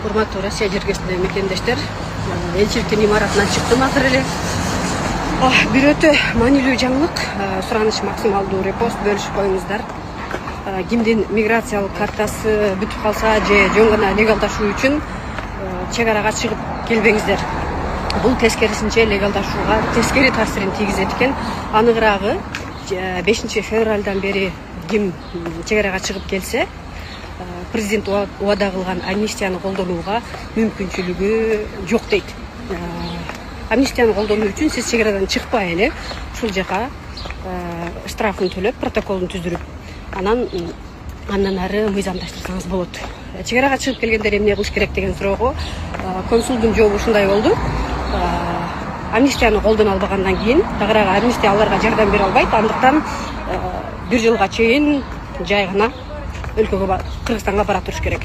Урматтуу Россия жергесиндеги мекендештер, элчиликтин имаратынан чыктым азыр эле. Бир өтө маанилүү жаңылык, сураныш максималдуу репост бөлүшүп коюңуздар. Кимдин миграциялык картасы бүтүп калса же жөн гана легалдашуу үчүн чек арага чыгып келбеңиздер. Бул тескерисинче легалдашууга тескери таасирин тийгизет экен. Аныгыраагы 5 февралдан бери ким чек арага чыгып келсе, президент убада кылган амнистияны колдонууга мүмкүнчүлүгү жок дейт. Амнистияны колдонуу үчүн сиз чек арадан чыкпай эле ушул жака штрафын төлөп, протоколун түздүрүп, андан ары мыйзамдаштырсаңыз болот. Чек арага чыгып келгендер эмне кылыш керек деген суроого консулдун жообу ушундай болду. Амнистияны колдоно албагандан кийин тагыраагы амнистия аларга жардам бере албайт. Андыктан 1 жылга чейин жай гана өлкөгө Кыргызстанга бара туруш керек.